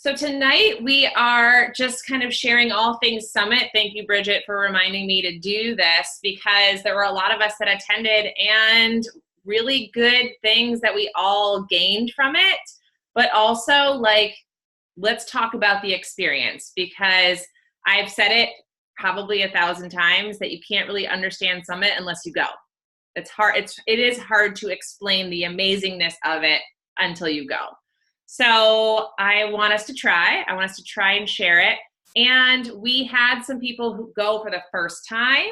So tonight we are just kind of sharing all things Summit. Thank you, Bridget, for reminding me to do this because there were a lot of us that attended and really good things that we all gained from it. But also, like, let's talk about the experience because I've said it probably 1,000 times that you can't really understand Summit unless you go. It's hard. It is hard to explain the amazingness of it until you go. So I want us to try and share it. And we had some people who go for the first time.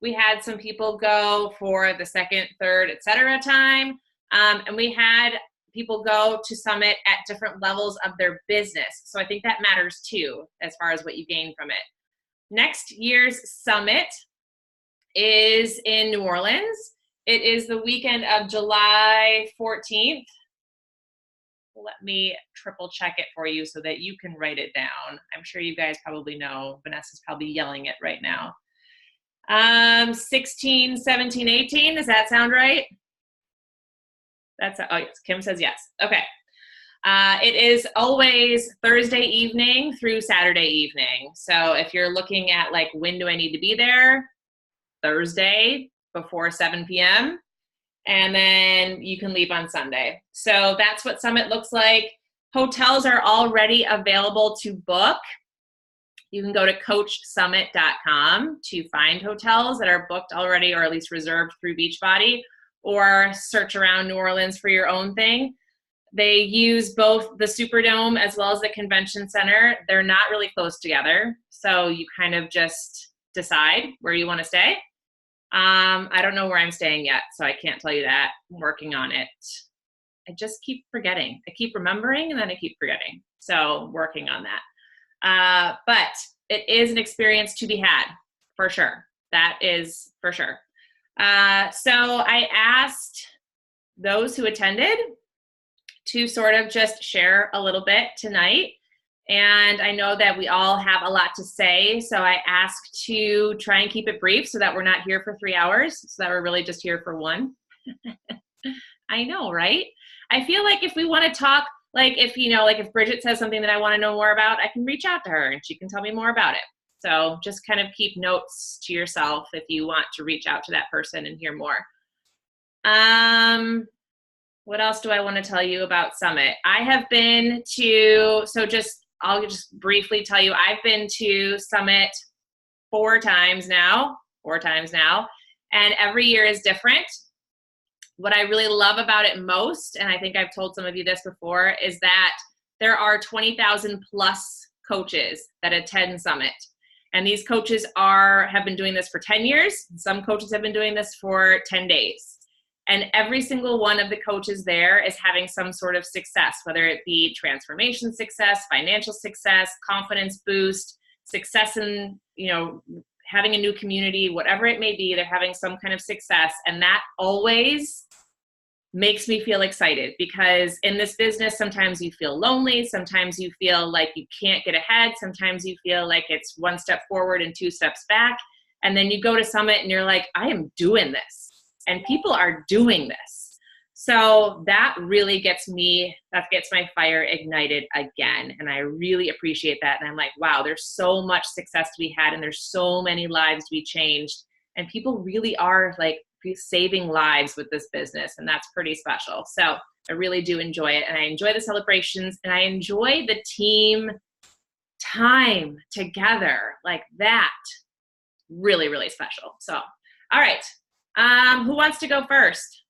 We had some people go for the second, third, etc. time. And we had people go to Summit at different levels of their business. So I think that matters too, as far as what you gain from it. Next year's Summit is in New Orleans. It is the weekend of July 14th. Let me triple check it for you so that you can write it down. I'm sure you guys probably know. Vanessa's probably yelling it right now. 16, 17, 18. Does that sound right? Oh, yes. Kim says yes. Okay. It is always Thursday evening through Saturday evening. So if you're looking at like, when do I need to be there? Thursday before 7 p.m. And then you can leave on Sunday. So that's what Summit looks like. Hotels are already available to book. You can go to coachsummit.com to find hotels that are booked already or at least reserved through Beachbody, or search around New Orleans for your own thing. They use both the Superdome as well as the Convention Center. They're not really close together, so you kind of just decide where you want to stay. I don't know where I'm staying yet, so I can't tell you that. I'm working on it. I just keep forgetting. I keep remembering, and then I keep forgetting. So working on that. But it is an experience to be had, for sure. That is for sure. So I asked those who attended to sort of just share a little bit tonight. And I know that we all have a lot to say, so I asked to try and keep it brief so that we're not here for 3 hours, so that we're really just here for 1. I know, right? I feel like if we want to talk, like if Bridget says something that I want to know more about, I can reach out to her and she can tell me more about it. So just kind of keep notes to yourself if you want to reach out to that person and hear more. What else do I want to tell you about Summit? I'll just briefly tell you, I've been to Summit 4 times now, and every year is different. What I really love about it most, and I think I've told some of you this before, is that there are 20,000 plus coaches that attend Summit. And these coaches have been doing this for 10 years. Some coaches have been doing this for 10 days. And every single one of the coaches there is having some sort of success, whether it be transformation success, financial success, confidence boost, success in, having a new community, whatever it may be, they're having some kind of success. And that always makes me feel excited, because in this business, sometimes you feel lonely. Sometimes you feel like you can't get ahead. Sometimes you feel like it's 1 step forward and 2 steps back. And then you go to Summit and you're like, I am doing this. And people are doing this. So that really gets my fire ignited again. And I really appreciate that. And I'm like, wow, there's so much success to be had, and there's so many lives to be changed. And people really are like saving lives with this business. And that's pretty special. So I really do enjoy it. And I enjoy the celebrations, and I enjoy the team time together. Like that, really, really special. So, all right. Who wants to go first?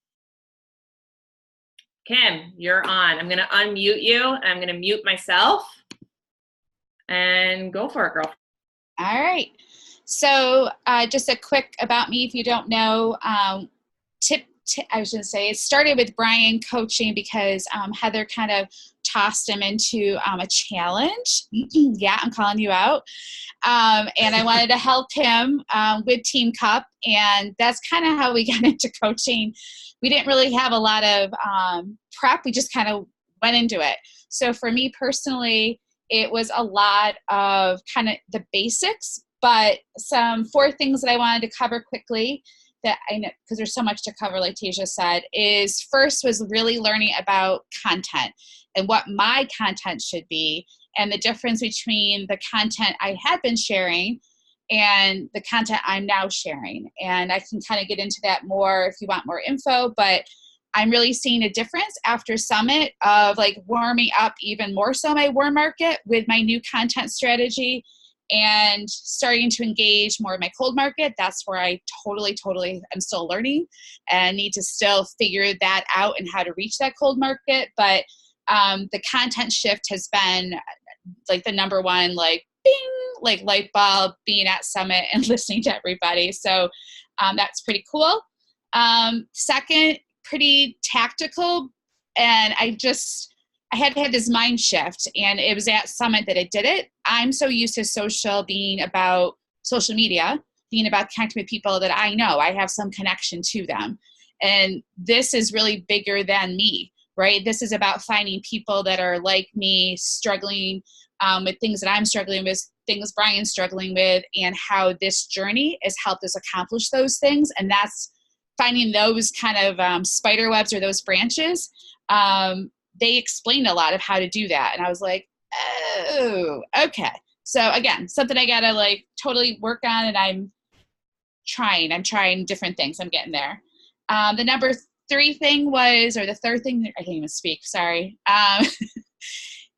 Kim, you're on. I'm going to unmute you, and I'm going to mute myself. And go for it, girl. All right. So just a quick about me, if you don't know. I was going to say, it started with Brian coaching because Heather kind of tossed him into a challenge. Yeah, I'm calling you out. And I wanted to help him with Team Cup. And that's kind of how we got into coaching. We didn't really have a lot of prep. We just kind of went into it. So for me personally, it was a lot of kind of the basics, but some 4 things that I wanted to cover quickly that I know, because there's so much to cover, like Tasia said, is first was really learning about content and what my content should be, and the difference between the content I had been sharing and the content I'm now sharing. And I can kind of get into that more if you want more info, but I'm really seeing a difference after Summit of like warming up even more so my warm market with my new content strategy and starting to engage more in my cold market. That's where I totally am still learning and need to still figure that out and how to reach that cold market. But the content shift has been like the number one, like bing, like light bulb being at Summit and listening to everybody. So that's pretty cool. Second, pretty tactical. And I had this mind shift, and it was at Summit that I did it. I'm so used to being about social media, being about connecting with people that I know. I have some connection to them. And this is really bigger than me, right? This is about finding people that are like me, struggling with things that I'm struggling with, things Brian's struggling with, and how this journey has helped us accomplish those things. And that's finding those kind of spider webs or those branches. They explained a lot of how to do that. And I was like, oh, okay. So again, something I got to like totally work on, and I'm trying different things. I'm getting there. The number 3 thing was, or the third thing, I can't even speak, sorry,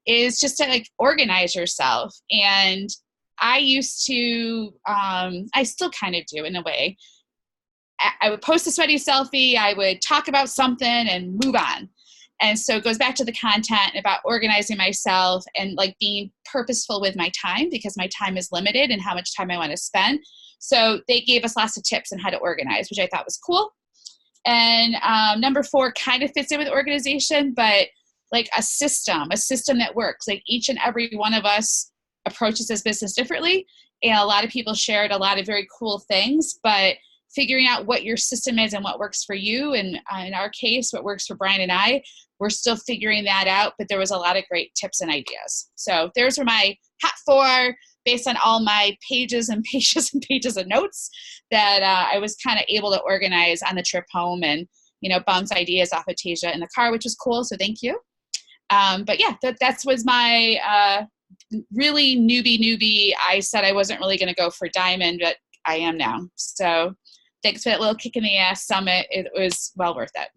is just to like organize yourself. And I used to, I still kind of do in a way. I would post a sweaty selfie, I would talk about something and move on. And so it goes back to the content about organizing myself and like being purposeful with my time, because my time is limited and how much time I want to spend. So they gave us lots of tips on how to organize, which I thought was cool. And number 4 kind of fits in with organization, but like a system that works. Like each and every one of us approaches this business differently. And a lot of people shared a lot of very cool things, but figuring out what your system is and what works for you. And in our case, what works for Brian and I, we're still figuring that out, but there was a lot of great tips and ideas. So there's where my hot 4, based on all my pages and pages and pages of notes that I was kind of able to organize on the trip home, and, bounce ideas off of Tasia in the car, which was cool. So thank you. But yeah, that was my really newbie. I said I wasn't really going to go for diamond, but I am now. So thanks for that little kick in the ass, Summit. It was well worth it.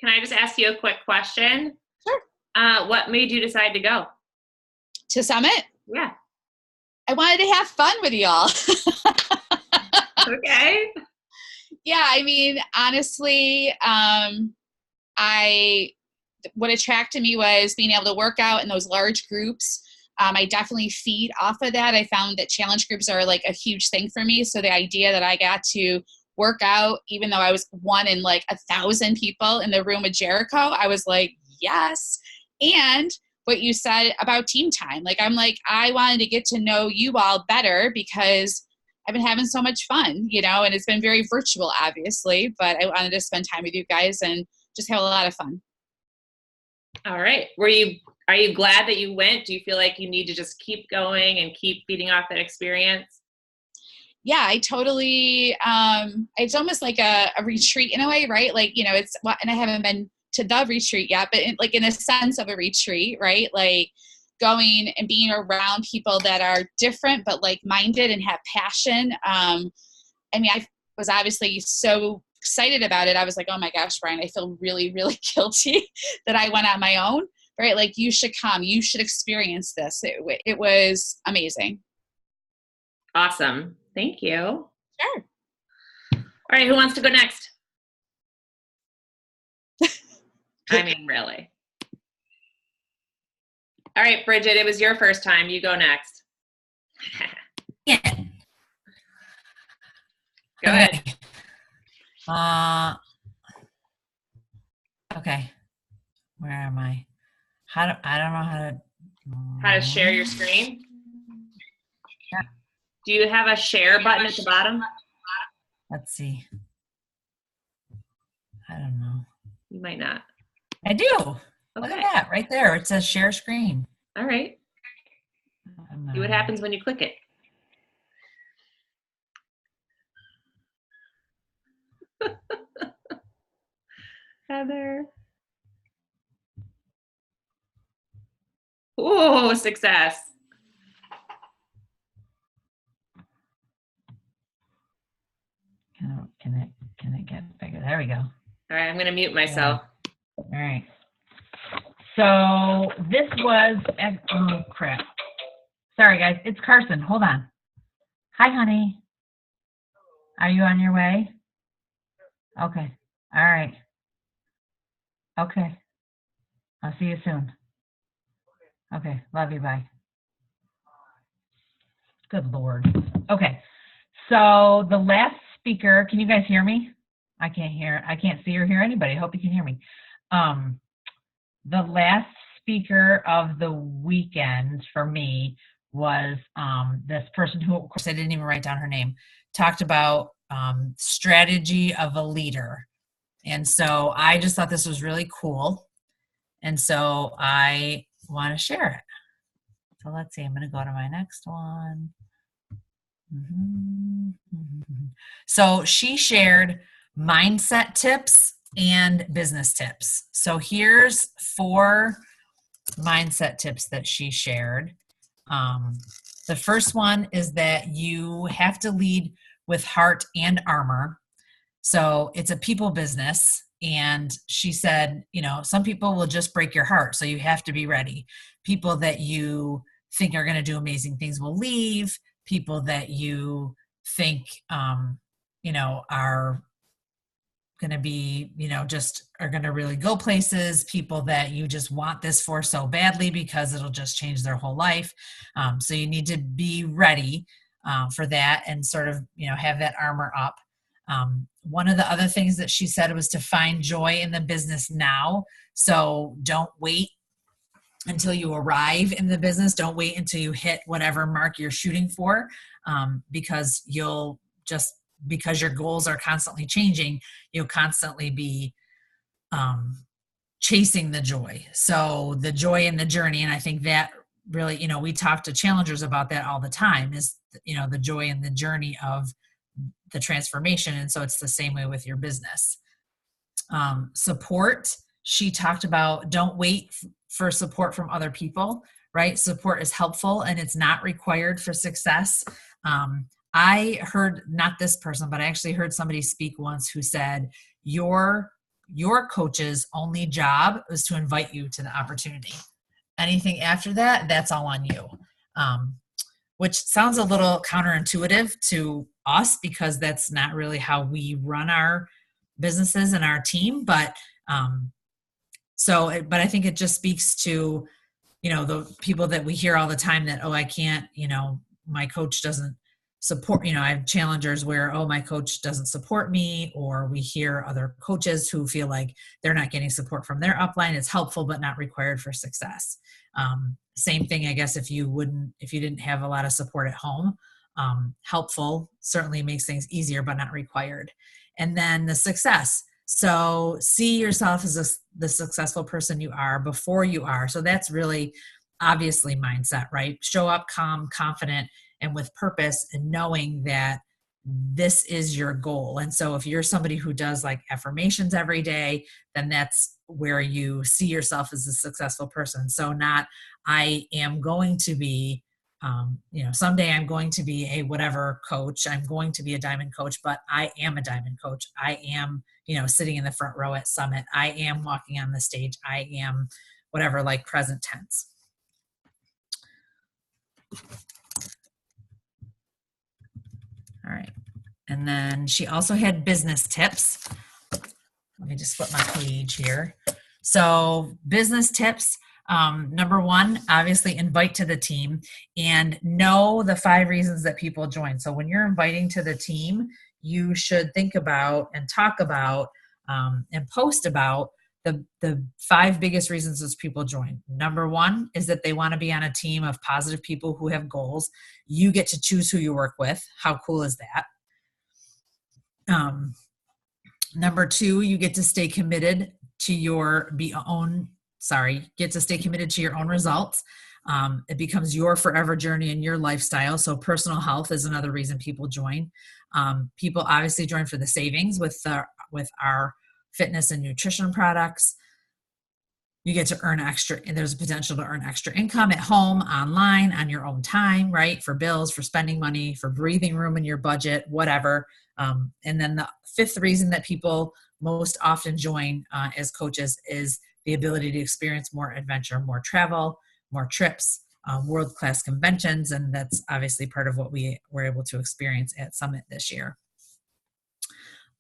Can I just ask you a quick question? Sure. What made you decide to go? To Summit? Yeah. I wanted to have fun with y'all. Okay. Yeah, I mean, honestly, what attracted me was being able to work out in those large groups. I definitely feed off of that. I found that challenge groups are like a huge thing for me. So the idea that I got to work out, even though I was one in like 1,000 people in the room with Jericho, I was like, yes. And what you said about team time, I wanted to get to know you all better because I've been having so much fun, and it's been very virtual, obviously, but I wanted to spend time with you guys and just have a lot of fun. All right. Are you glad that you went? Do you feel like you need to just keep going and keep feeding off that experience? Yeah, I totally, it's almost like a retreat in a way, right? And I haven't been to the retreat yet, but in a sense of a retreat, right? Like going and being around people that are different, but like-minded and have passion. I was obviously so excited about it. I was like, oh my gosh, Brian, I feel really, really guilty that I went on my own, right? Like, you should come, you should experience this. It was amazing. Awesome. Thank you. Sure. All right. Who wants to go next? I mean, really. All right, Bridget, it was your first time. You go next. Yeah. Go ahead. Okay. Where am I? I don't know how to share your screen. Yeah. Do you have a share button at the bottom? Let's see. I don't know. You might not. I do. Okay. Look at that right there. It says share screen. All right. See what happens when you click it. Heather. Ooh, success. Can it get bigger? There we go. All right, I'm going to mute myself. All right. So this was, oh crap. Sorry guys, it's Carson. Hold on. Hi, honey. Are you on your way? Okay. All right. Okay. I'll see you soon. Okay. Love you. Bye. Good Lord. Okay. So the last speaker, can you guys hear me? I can't see or hear anybody. I hope you can hear me. The last speaker of the weekend for me was this person who, of course, I didn't even write down her name, talked about strategy of a leader. And so I just thought this was really cool. And so I want to share it. So let's see, I'm going to go to my next one. So she shared mindset tips and business tips. So here's 4 mindset tips that she shared. The first one is that you have to lead with heart and armor. So it's a people business. And she said, you know, some people will just break your heart. So you have to be ready. People that you think are going to do amazing things will leave. People that you think, you know, are going to be, you know, just are going to really go places. People that you just want this for so badly because it'll just change their whole life. So you need to be ready for that and sort of, you know, have that armor up. One of the other things that she said was to find joy in the business now. So don't wait until you arrive in the business. Don't wait until you hit whatever mark you're shooting for, because you'll just, because your goals are constantly changing, you'll constantly be chasing the joy. So the joy in the journey, and I think that really, you know, we talk to challengers about that all the time, is, you know, the joy in the journey of the transformation. And so it's the same way with your business. Support. She talked about don't wait for support from other people, right? Support is helpful and it's not required for success. I heard, not this person, but I actually heard somebody speak once who said, your coach's only job was to invite you to the opportunity. Anything after that, that's all on you. Which sounds a little counterintuitive to us because that's not really how we run our businesses and our team. But but I think it just speaks to, you know, the people that we hear all the time that, oh, I can't, you know, my coach doesn't support, you know, I have challengers where, oh, my coach doesn't support me, or we hear other coaches who feel like they're not getting support from their upline. It's helpful, but not required for success. Same thing, I guess, if you didn't have a lot of support at home, helpful certainly makes things easier, but not required. And then the success. So see yourself as the successful person you are before you are. So that's really obviously mindset, right? Show up calm, confident, and with purpose, and knowing that this is your goal. And so if you're somebody who does like affirmations every day, then that's where you see yourself as a successful person. So not, I am going to be, you know, someday I'm going to be a whatever coach, I'm going to be a diamond coach, but I am a diamond coach. I am, you know, sitting in the front row at Summit. I am walking on the stage. I am whatever, like present tense. All right. And then she also had business tips. Let me just flip my page here. So business tips. Number 1, obviously invite to the team and know the 5 reasons that people join. So when you're inviting to the team, you should think about and talk about and post about the 5 biggest reasons those people join. Number 1 is that they want to be on a team of positive people who have goals. You get to choose who you work with. How cool is that? Number 2, you get to stay committed to your own results. It becomes your forever journey and your lifestyle. So personal health is another reason people join. People obviously join for the savings with the with our fitness and nutrition products. You get to earn extra, and there's a potential to earn extra income at home, online, on your own time, right? For bills, for spending money, for breathing room in your budget, whatever. And then the fifth reason that people most often join as coaches is the ability to experience more adventure, more travel, more trips, world-class conventions. And that's obviously part of what we were able to experience at Summit this year.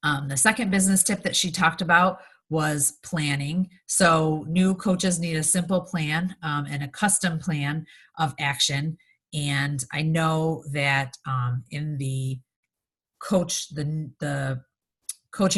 The second business tip that she talked about was planning. So new coaches need a simple plan and a custom plan of action. And I know that in the coaching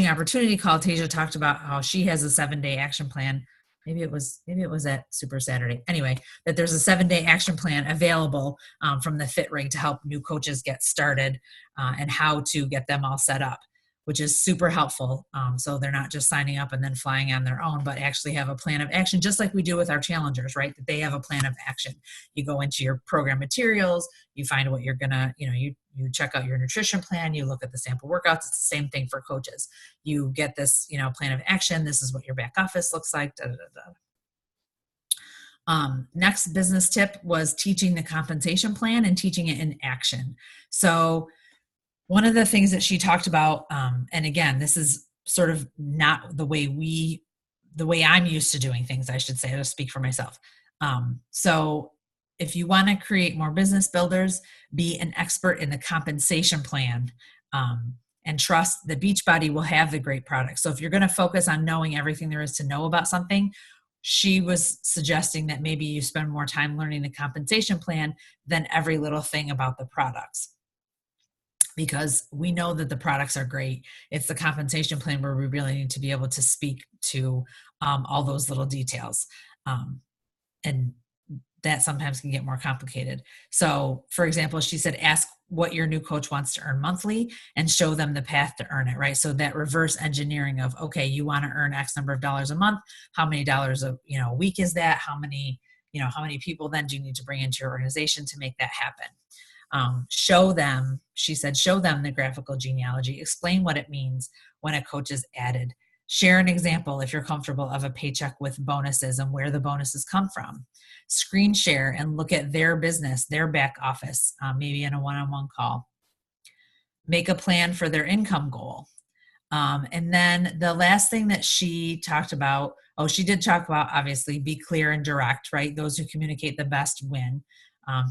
opportunity call, Tasia talked about how she has a 7-day action plan. Maybe it was at Super Saturday. Anyway, that there's a 7-day action plan available from the Fit Rig to help new coaches get started and how to get them all set up, which is super helpful. So they're not just signing up and then flying on their own, but actually have a plan of action, just like we do with our challengers, right? That they have a plan of action. You go into your program materials, you find what you're gonna, you check out your nutrition plan, you look at the sample workouts. It's the same thing for coaches. You get this, plan of action. This is what your back office looks like. Da, da, da. Next business tip was teaching the compensation plan and teaching it in action. So one of the things that she talked about, and again, this is sort of not the way I'm used to doing things, I should say, to speak for myself. So if you want to create more business builders, be an expert in the compensation plan, and trust that Beachbody will have the great product. So if you're going to focus on knowing everything there is to know about something, she was suggesting that maybe you spend more time learning the compensation plan than every little thing about the products. Because we know that the products are great. It's the compensation plan where we really need to be able to speak to all those little details. And that sometimes can get more complicated. So for example, she said, ask what your new coach wants to earn monthly and show them the path to earn it, right? So that reverse engineering of, okay, you want to earn X number of dollars a month. How many dollars a week is that? How many people then do you need to bring into your organization to make that happen? Show them the graphical genealogy, explain what it means when a coach is added, share an example if you're comfortable of a paycheck with bonuses and where the bonuses come from, screen share and look at their business, their back office, maybe in a one-on-one call, make a plan for their income goal. And then the last thing that she talked about, she did talk about, obviously, be clear and direct, right? Those who communicate the best win,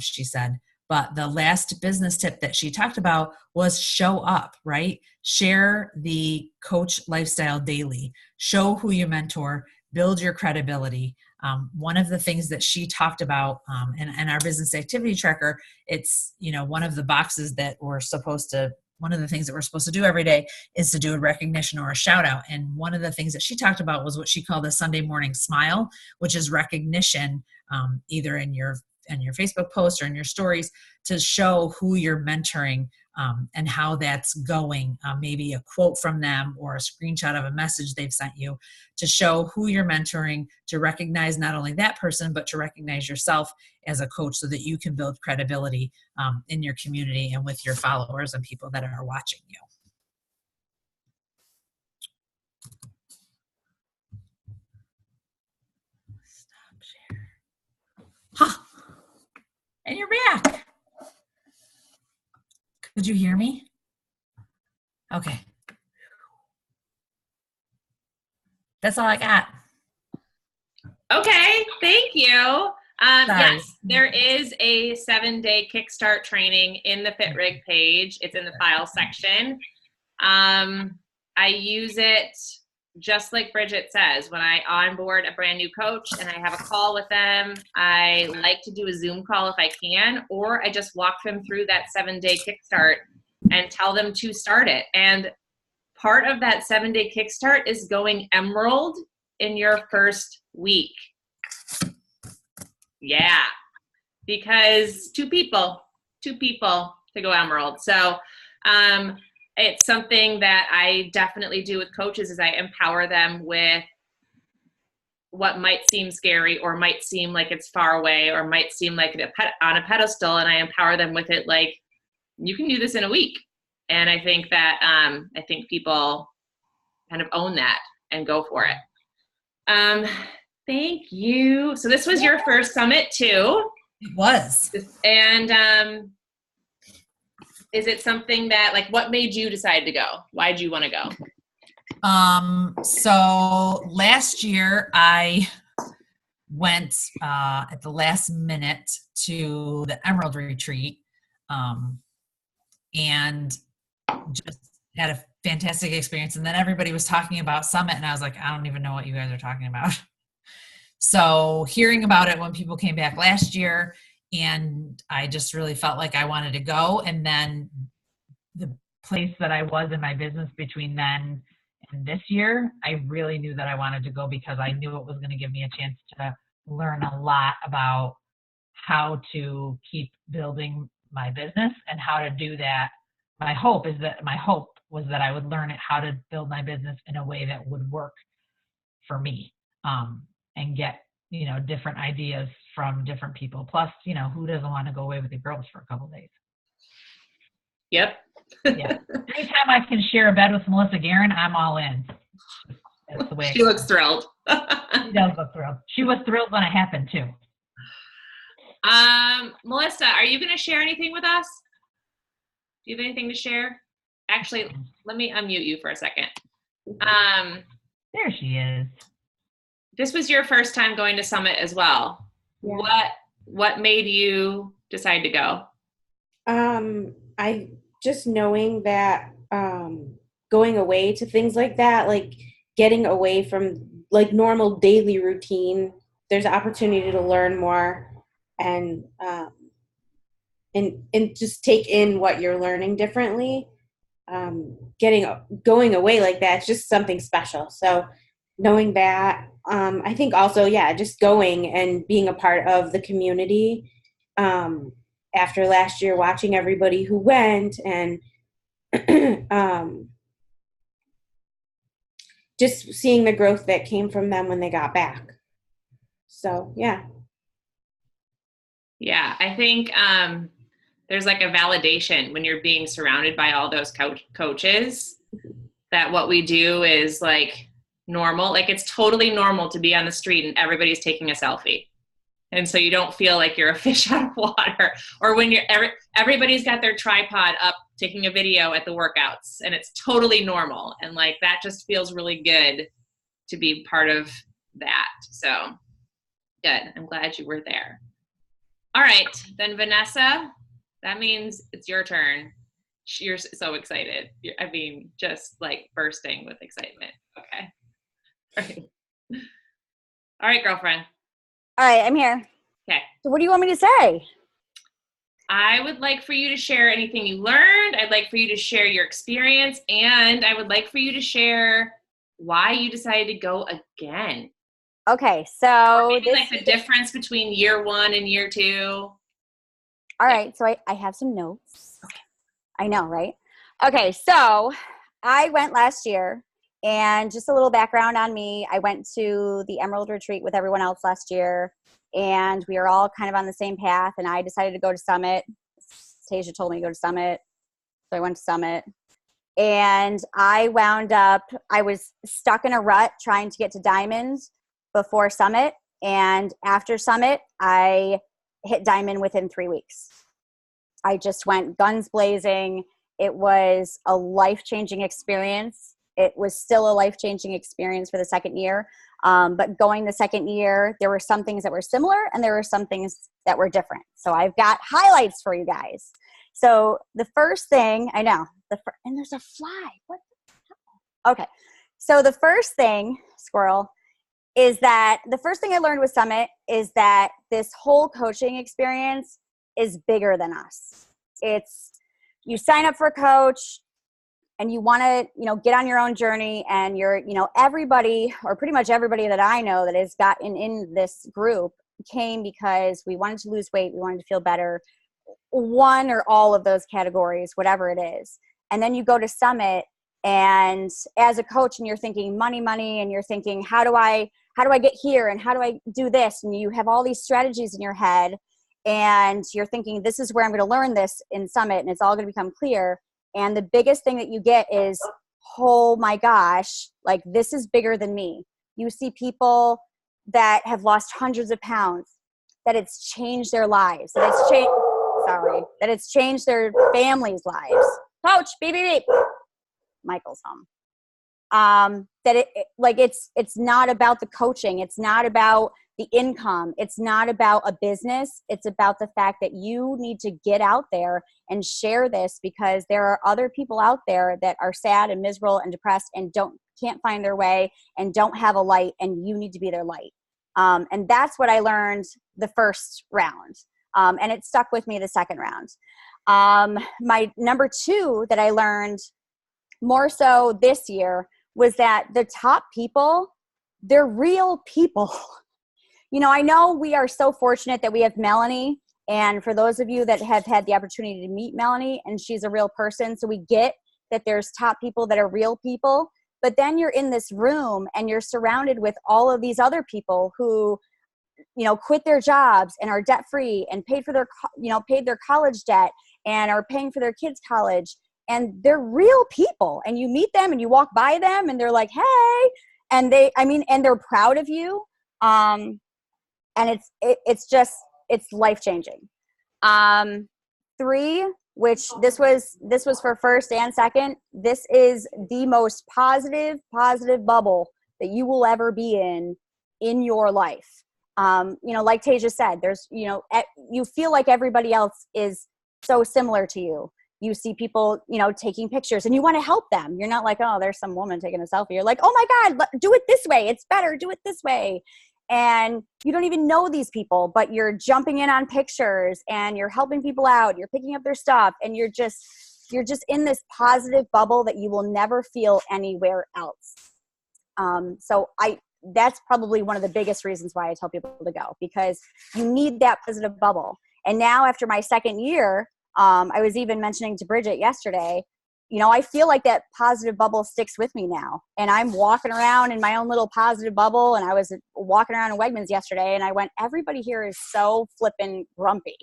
she said. But the last business tip that she talked about was show up, right? Share the coach lifestyle daily. Show who you mentor, build your credibility. One of the things that she talked about in our business activity tracker, it's, one of the boxes that one of the things that we're supposed to do every day is to do a recognition or a shout out. And one of the things that she talked about was what she called a Sunday morning smile, which is recognition, either in your Facebook post or in your stories, to show who you're mentoring and how that's going. Maybe a quote from them or a screenshot of a message they've sent you, to show who you're mentoring, to recognize not only that person, but to recognize yourself as a coach so that you can build credibility in your community and with your followers and people that are watching you. Stop share. Huh. And you're back. Could you hear me? Okay. That's all I got. Okay, thank you. Yes, there is a 7-day Kickstart training in the Fit Rig page. It's in the file section. I use it just like Bridget says. When I onboard a brand new coach and I have a call with them, I like to do a Zoom call if I can, or I just walk them through that 7-day Kickstart and tell them to start it. And part of that 7-day Kickstart is going Emerald in your first week. Yeah, because two people to go Emerald. So it's something that I definitely do with coaches, is I empower them with what might seem scary or might seem like it's far away or might seem like on a pedestal, and I empower them with it like, you can do this in a week. And I think that people kind of own that and go for it. Thank you. So this was your first summit too. It was. And is it something that, like, what made you decide to go? Why did you want to go? So last year I went at the last minute to the Emerald Retreat, and just had a fantastic experience. And then everybody was talking about Summit, and I was like, I don't even know what you guys are talking about. So hearing about it when people came back last year, and I just really felt like I wanted to go. And then the place that I was in my business between then and this year, I really knew that I wanted to go because I knew it was going to give me a chance to learn a lot about how to keep building my business and how to do that. My hope was that I would learn how to build my business in a way that would work for me, and get, different ideas from different people. Plus, who doesn't want to go away with the girls for a couple of days? Yep. Yeah. Anytime I can share a bed with Melissa Guerin, I'm all in. That's the way she looks thrilled. She does look thrilled. She was thrilled when it happened too. Melissa, are you going to share anything with us? Do you have anything to share? Actually, let me unmute you for a second. There she is. This was your first time going to Summit as well. Yeah. What made you decide to go? I just knowing that going away to things like that, like getting away from like normal daily routine, there's an opportunity to learn more and just take in what you're learning differently. Going away like that, it's just something special. So knowing that, I think also, just going and being a part of the community, after last year, watching everybody who went and just seeing the growth that came from them when they got back. So, yeah. Yeah, I think there's like a validation when you're being surrounded by all those coaches that what we do is like normal. Like it's totally normal to be on the street and everybody's taking a selfie. And so you don't feel like you're a fish out of water, or when everybody's got their tripod up taking a video at the workouts, and it's totally normal. And like, that just feels really good to be part of that. So good. I'm glad you were there. All right, then Vanessa, that means it's your turn. You're so excited. Just like bursting with excitement. Okay. All right. All right, girlfriend. All right, I'm here. Okay. So what do you want me to say? I would like for you to share anything you learned. I'd like for you to share your experience, and I would like for you to share why you decided to go again. Okay, so like the difference between year 1 and year 2. All right, so I have some notes. Okay. I know, right? Okay, so I went last year, and just a little background on me. I went to the Emerald Retreat with everyone else last year, and we were all kind of on the same path, and I decided to go to Summit. Tasia told me to go to Summit, so I went to Summit. And I was stuck in a rut trying to get to Diamond before Summit, and after Summit, I hit Diamond within 3 weeks. I just went guns blazing. It was a life-changing experience. It was still a life-changing experience for the second year. But going the second year, there were some things that were similar and there were some things that were different. So I've got highlights for you guys. So the first thing, I know, and there's a fly. What the hell? Okay. So the first thing, squirrel, is that the first thing I learned with Summit is that this whole coaching experience is bigger than us. You sign up for a coach and you want to, get on your own journey, and you're, everybody, or pretty much everybody that I know that has gotten in this group came because we wanted to lose weight, we wanted to feel better, one or all of those categories, whatever it is. And then you go to Summit, and as a coach, and you're thinking money, and you're thinking, how do I get here, and how do I do this? And you have all these strategies in your head, and you're thinking, this is where I'm going to learn this in Summit, and it's all going to become clear. And the biggest thing that you get is, oh my gosh, like this is bigger than me. You see people that have lost hundreds of pounds, that it's changed their lives, that it's changed their families' lives. Coach, beep, beep, beep. Michael's home. That it's not about the coaching. It's not about the income. It's not about a business. It's about the fact that you need to get out there and share this, because there are other people out there that are sad and miserable and depressed and can't find their way and don't have a light, and you need to be their light. And that's what I learned the first round. And it stuck with me the second round. My number 2 that I learned more so this year was that the top people, they're real people. You know, I know we are so fortunate that we have Melanie. And for those of you that have had the opportunity to meet Melanie, and she's a real person, so we get that there's top people that are real people. But then you're in this room and you're surrounded with all of these other people who, you know, quit their jobs and are debt free and paid their college debt and are paying for their kids' college. And they're real people, and you meet them and you walk by them and they're like, hey, and they're proud of you. And it's life-changing. 3, which this was for first and second. This is the most positive bubble that you will ever be in your life. You know, like Tasia said, there's, you know, you feel like everybody else is so similar to you. You see people, you know, taking pictures and you want to help them. You're not like, oh, there's some woman taking a selfie. You're like, oh my God, do it this way. It's better. Do it this way. And you don't even know these people, but you're jumping in on pictures and you're helping people out. You're picking up their stuff, and you're just in this positive bubble that you will never feel anywhere else. So that's probably one of the biggest reasons why I tell people to go, because you need that positive bubble. And now after my second year, I was even mentioning to Bridget yesterday, you know, I feel like that positive bubble sticks with me now. And I'm walking around in my own little positive bubble. And I was walking around in Wegmans yesterday and I went, everybody here is so flippin' grumpy.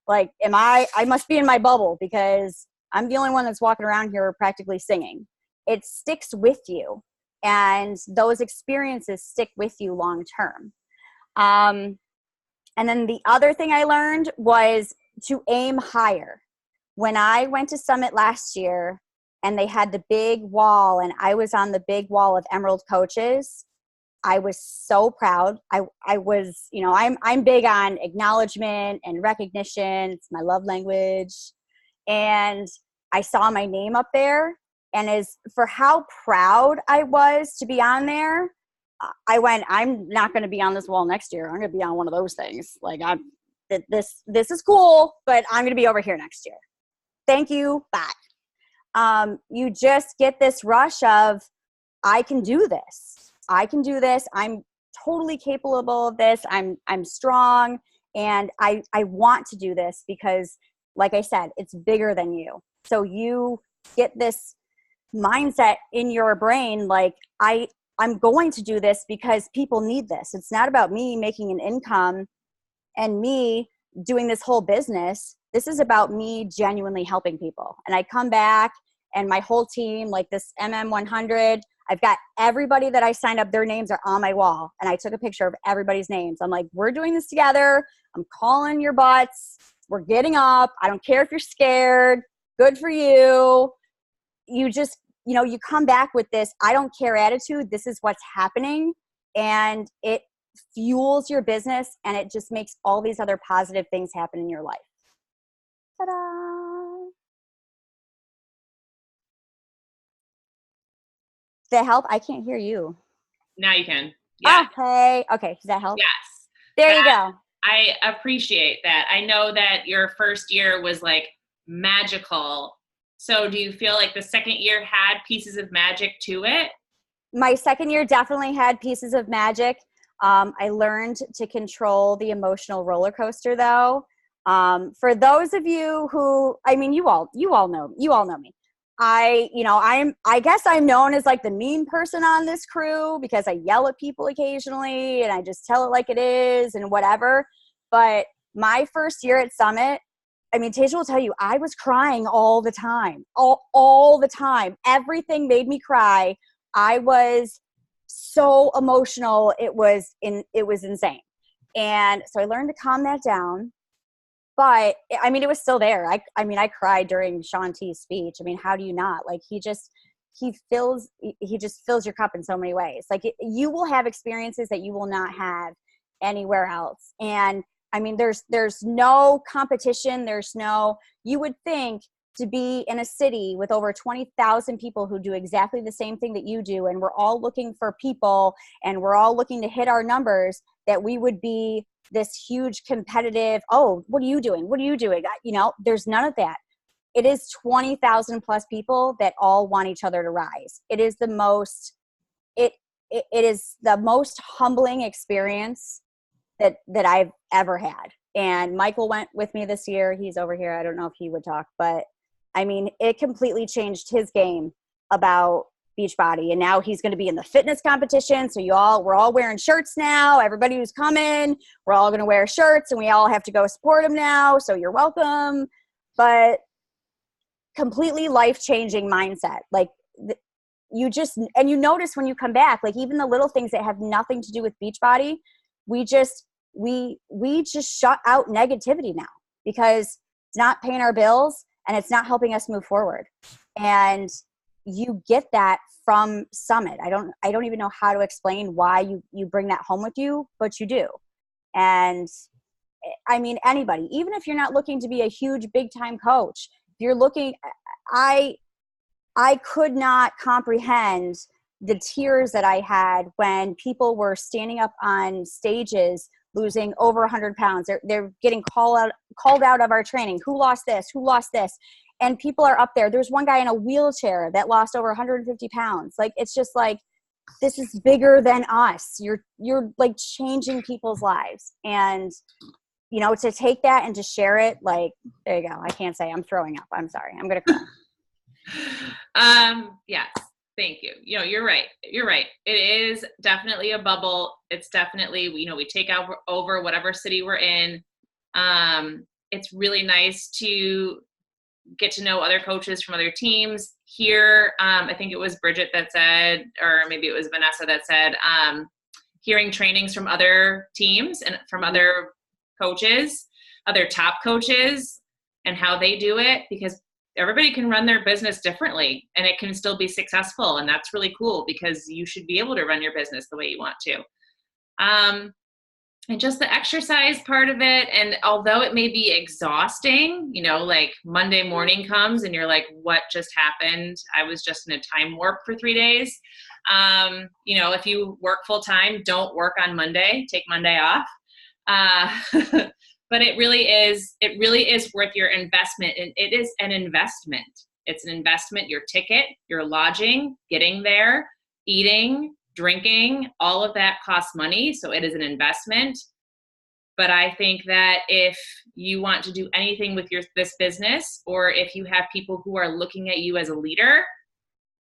Like, I must be in my bubble, because I'm the only one that's walking around here practically singing. It sticks with you. And those experiences stick with you long term. And then the other thing I learned was to aim higher. When I went to Summit last year and they had the big wall and I was on the big wall of Emerald coaches, I was so proud. I was, you know, I'm big on acknowledgement and recognition. It's my love language. And I saw my name up there, and as for how proud I was to be on there, I went, I'm not going to be on this wall next year. I'm going to be on one of those things. Like, this is cool, but I'm going to be over here next year. Thank you. Bye. You just get this rush of, I can do this. I can do this. I'm totally capable of this. I'm strong. And I want to do this because, like I said, it's bigger than you. So you get this mindset in your brain, like, I'm going to do this because people need this. It's not about me making an income and me doing this whole business. This is about me genuinely helping people. And I come back and my whole team, like this MM100, I've got everybody that I signed up, their names are on my wall. And I took a picture of everybody's names. I'm like, we're doing this together. I'm calling your butts. We're getting up. I don't care if you're scared. Good for you. You just, you know, you come back with this I don't care attitude. This is what's happening. And it fuels your business, and it just makes all these other positive things happen in your life. Ta-da! Does that help? I can't hear you. Now you can. Yeah. Okay. Does that help? Yes. There you go. I appreciate that. I know that your first year was like magical. So do you feel like the second year had pieces of magic to it? My second year definitely had pieces of magic. I learned to control the emotional roller coaster, though. For those of you who, I mean, you all know me. I guess I'm known as like the mean person on this crew because I yell at people occasionally and I just tell it like it is and whatever. But my first year at Summit, I mean, Tasia will tell you, I was crying all the time, all the time. Everything made me cry. I was so emotional. It was insane. And so I learned to calm that down. But I mean, it was still there. I mean, I cried during Shaun T's speech. I mean, how do you not? Like, he just fills your cup in so many ways. Like, you will have experiences that you will not have anywhere else. And I mean, there's no competition. You would think, to be in a city with over 20,000 people who do exactly the same thing that you do, and we're all looking for people, and we're all looking to hit our numbers, that we would be this huge competitive, oh, what are you doing? What are you doing? You know, there's none of that. It is 20,000 plus people that all want each other to rise. It is the most, it is the most humbling experience that I've ever had. And Michael went with me this year. He's over here. I don't know if he would talk, but I mean, it completely changed his game about Beachbody. And now he's going to be in the fitness competition. So we're all wearing shirts now. Everybody who's coming, we're all going to wear shirts, and we all have to go support him now. So you're welcome. But completely life-changing mindset. Like, you notice when you come back, like, even the little things that have nothing to do with Beachbody, we just shut out negativity now, because it's not paying our bills and it's not helping us move forward. And you get that from Summit. I don't even know how to explain why you bring that home with you, but you do. And I mean, anybody, even if you're not looking to be a huge big time coach, if you're looking, I could not comprehend the tears that I had when people were standing up on stages losing over 100 pounds. They're getting called out of our training. Who lost this? Who lost this? And people are up there. There's one guy in a wheelchair that lost over 150 pounds. Like, it's just like, this is bigger than us. You're like changing people's lives. And, you know, to take that and to share it, like, there you go. I can't say. I'm throwing up. I'm sorry. I'm going to cry. Yes. Thank you. You know, you're right. You're right. It is definitely a bubble. It's definitely, you know, we take over whatever city we're in. It's really nice to get to know other coaches from other teams here. I think it was Bridget that said, or maybe it was Vanessa that said, hearing trainings from other teams and from other coaches, other top coaches, and how they do it, because everybody can run their business differently and it can still be successful. And that's really cool, because you should be able to run your business the way you want to. And just the exercise part of it. And although it may be exhausting, you know, like Monday morning comes and you're like, what just happened? I was just in a time warp for 3 days. You know, if you work full time, don't work on Monday, take Monday off. But it really is worth your investment. And it is an investment. It's an investment, your ticket, your lodging, getting there, eating, drinking, all of that costs money. So it is an investment. But I think that if you want to do anything with this business, or if you have people who are looking at you as a leader,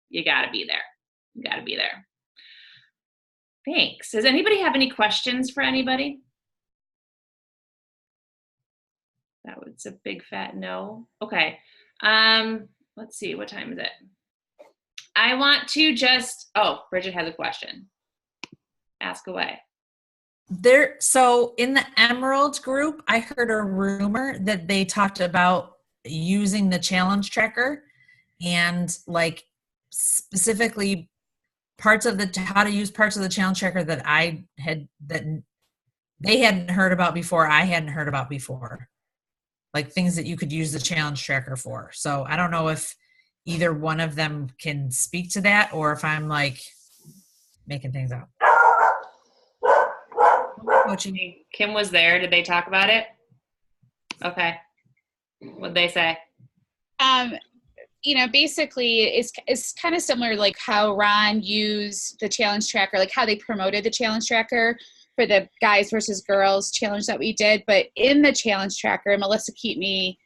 you got to be there. You got to be there. Thanks. Does anybody have any questions for anybody? That was a big fat no. Okay. Let's see. What time is it? I want to Bridget has a question. Ask away. So in the Emerald group, I heard a rumor that they talked about using the challenge tracker and like specifically how to use parts of the challenge tracker that they hadn't heard about before. I hadn't heard about before, like things that you could use the challenge tracker for. So I don't know if either one of them can speak to that, or if I'm like making things up. Coaching. Kim was there. Did they talk about it? Okay. What'd they say? You know, basically it's kind of similar, like how Ron used the challenge tracker, like how they promoted the challenge tracker for the guys versus girls challenge that we did. But in the challenge tracker, and Melissa, keep me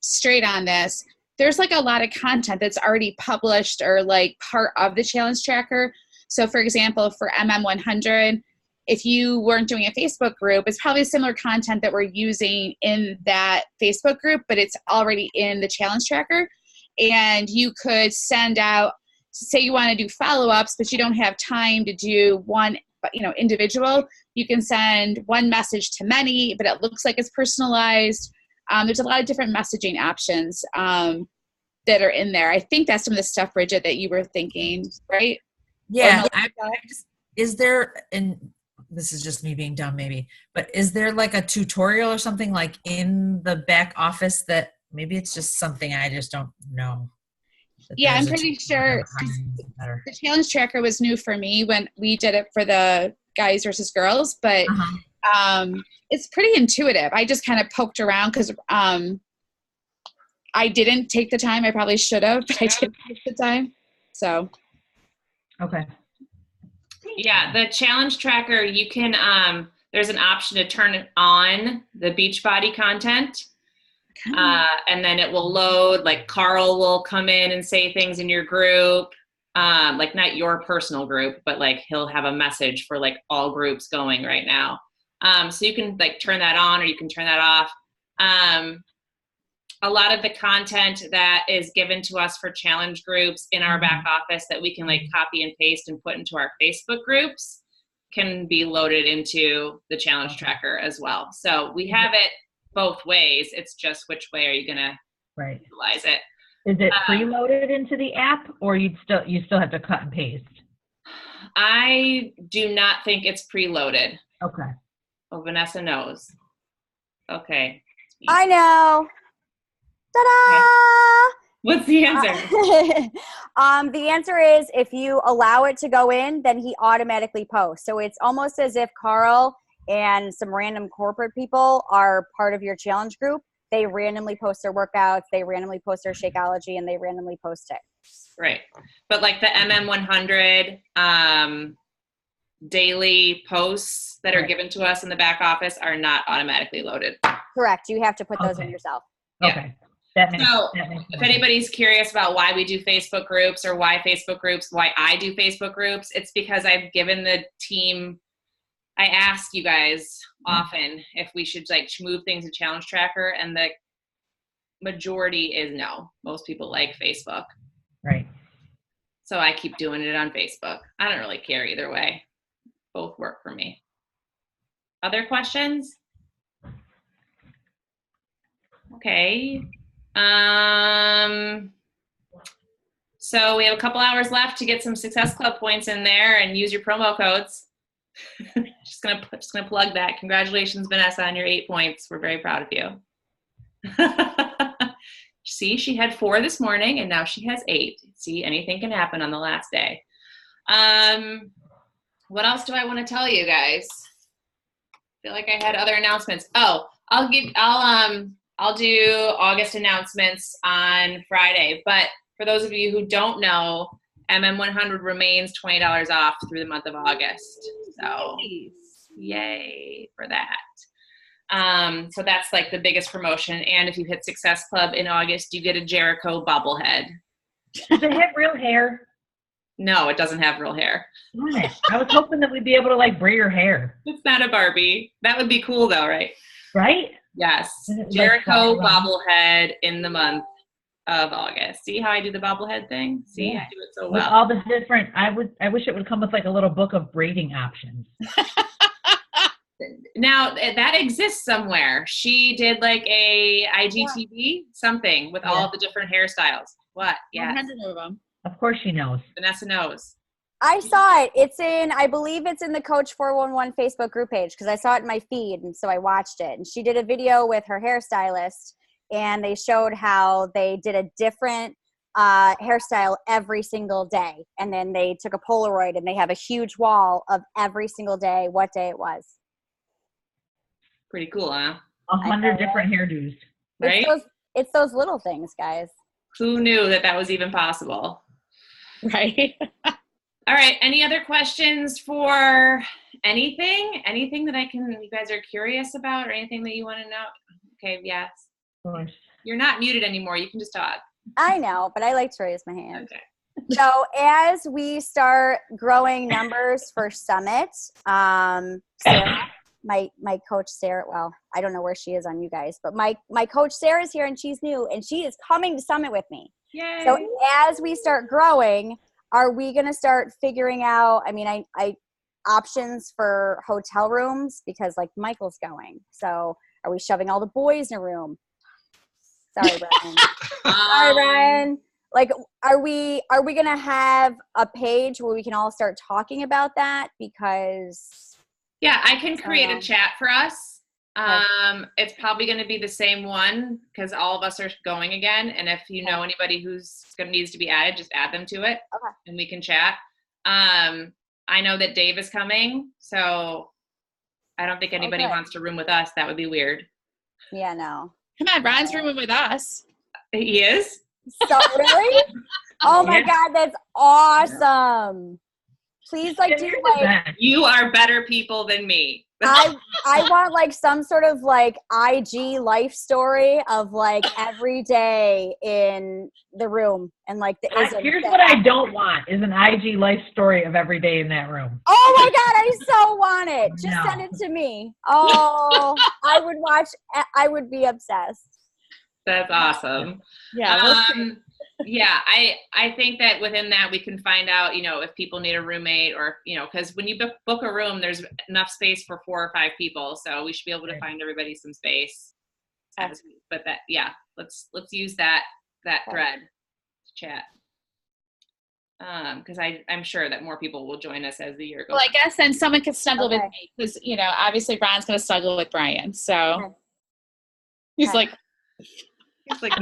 straight on this, there's like a lot of content that's already published or like part of the challenge tracker. So for example, for MM100, if you weren't doing a Facebook group, it's probably similar content that we're using in that Facebook group, but it's already in the challenge tracker. And you could send out, say you want to do follow-ups, but you don't have time to do one, individual. You can send one message to many, but it looks like it's personalized. There's a lot of different messaging options that are in there. I think that's some of the stuff, Bridget, that you were thinking, right? Yeah. Is there, and this is just me being dumb maybe, but is there like a tutorial or something like in the back office that maybe it's just something I just don't know? Yeah, I'm pretty sure the challenge tracker was new for me when we did it for the guys versus girls, but it's pretty intuitive. I just kind of poked around because I didn't take the time. I probably should have, but I didn't take the time. So. Okay. Yeah, the challenge tracker, you can, there's an option to turn on the Beachbody content. And then it will load, like Carl will come in and say things in your group, like not your personal group, but like he'll have a message for like all groups going right now. So you can like turn that on or you can turn that off. A lot of the content that is given to us for challenge groups in our back office that we can like copy and paste and put into our Facebook groups can be loaded into the challenge tracker as well. So we have it both ways. It's just which way are you going to utilize it? Is it preloaded into the app, or you still have to cut and paste? I do not think it's preloaded. Okay. Oh, Vanessa knows. Okay. I know. Ta-da! Okay. What's the answer? The answer is if you allow it to go in, then he automatically posts. So it's almost as if Carl and some random corporate people are part of your challenge group. They randomly post their workouts, they randomly post their Shakeology, and they randomly post it. Right. But like the MM100 daily posts that are given to us in the back office are not automatically loaded. Correct. You have to put those in yourself. Okay. That makes if anybody's curious about why we do Facebook groups or why I do Facebook groups, it's because I've given the team, I ask you guys often if we should like move things to challenge tracker, and the majority is no. Most people like Facebook. Right. So I keep doing it on Facebook. I don't really care either way. Both work for me. Other questions? Okay. So we have a couple hours left to get some Success Club points in there and use your promo codes. just gonna plug that. Congratulations, Vanessa, on your 8 points. We're very proud of you. See, she had 4 this morning and now she has 8. See, anything can happen on the last day. What else do I want to tell you guys? I feel like I had other announcements. Oh, I'll do August announcements on Friday. But for those of you who don't know, MM100 remains $20 off through the month of August. So yay for that. So that's like the biggest promotion. And if you hit Success Club in August, you get a Jericho bobblehead. Does it have real hair? No, it doesn't have real hair. Darn it. I was hoping that we'd be able to like braid her hair. It's not a Barbie. That would be cool though, right? Right? Yes. Like Jericho bobblehead in the month of August. See how I do the bobblehead thing? See, I do it so well. With all the different, I wish it would come with like a little book of braiding options. Now that exists somewhere. She did like a IGTV something with all the different hairstyles. What? Yeah. 100 of them. Of course she knows. Vanessa knows. I saw it. I believe it's in the Coach 411 Facebook group page because I saw it in my feed, and so I watched it. And she did a video with her hairstylist, and they showed how they did a different hairstyle every single day. And then they took a Polaroid, and they have a huge wall of every single day, what day it was. Pretty cool, huh? 100 different hairdos. Right? It's those little things, guys. Who knew that was even possible? Right. All right. Any other questions for anything? Anything that you guys are curious about or anything that you want to know? Okay. Yes. Of course. You're not muted anymore. You can just talk. I know, but I like to raise my hand. Okay. So as we start growing numbers for Summit, Sarah, my coach Sarah, well, I don't know where she is on you guys, but my coach Sarah's here and she's new and she is coming to Summit with me. Yay. So as we start growing, are we going to start figuring out, I mean, I options for hotel rooms because like Michael's going. So are we shoving all the boys in a room? Sorry, Brian. Sorry, Brian. Like, are we going to have a page where we can all start talking about that? Because yeah, I can create a chat for us. Okay. It's probably going to be the same one because all of us are going again. And if you know anybody who's needs to be added, just add them to it, and we can chat. I know that Dave is coming, so I don't think anybody wants to room with us. That would be weird. Yeah, no. Come on, Ron's rooming with us. He is? So really? Oh my God, that's awesome. Please, like, do like you are better people than me. I want like some sort of like IG life story of like every day in the room and like the Here's what I don't want is an IG life story of every day in that room. Oh my God, I so want it. Just send it to me. Oh, I would be obsessed. That's awesome. Yeah. Yeah, I think that within that we can find out, you know, if people need a roommate or, you know, because when you book a room, there's enough space for 4 or 5 people. So we should be able to find everybody some space. But that, yeah, let's use that thread to chat. Because I'm sure that more people will join us as the year goes. Well, I guess then someone could snuggle with me because, you know, obviously Ron's going to snuggle with Brian. So he's like, He's like,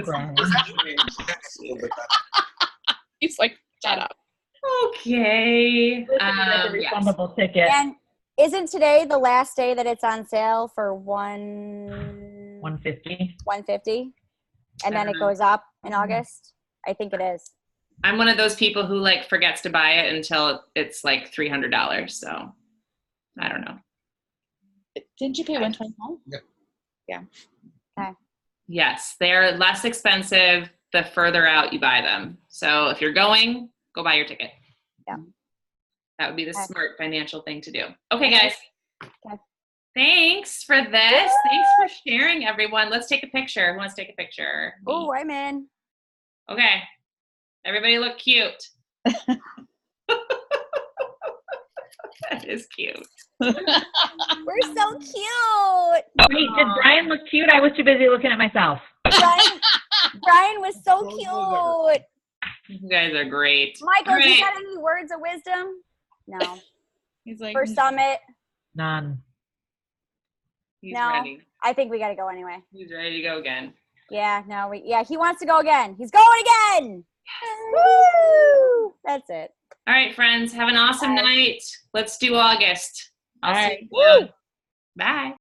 he's like, shut up. Okay. Refundable ticket. And isn't today the last day that it's on sale for $150? And then it goes up in August? I think it is. I'm one of those people who like forgets to buy it until it's like $300. So I don't know. Didn't you pay $125? Yep. Yeah. Okay. Yes, they're less expensive the further out you buy them. So if you're going, go buy your ticket. Yeah. That would be the smart financial thing to do. Okay, guys. Okay. Thanks for this. Thanks for sharing, everyone. Let's take a picture. Who wants to take a picture? Oh, I'm in. Okay. Everybody look cute. That is cute. We're so cute. Wait, did Brian look cute? I was too busy looking at myself. Brian was so cute. You guys are great. Michael, All do you right. got any words of wisdom? No. He's like, For Summit? None. He's No. ready. I think we got to go anyway. He's ready to go again. Yeah, no, he wants to go again. He's going again. Woo! That's it. All right, friends. Have an awesome night. Let's do August. I'll All see right. you soon. Bye.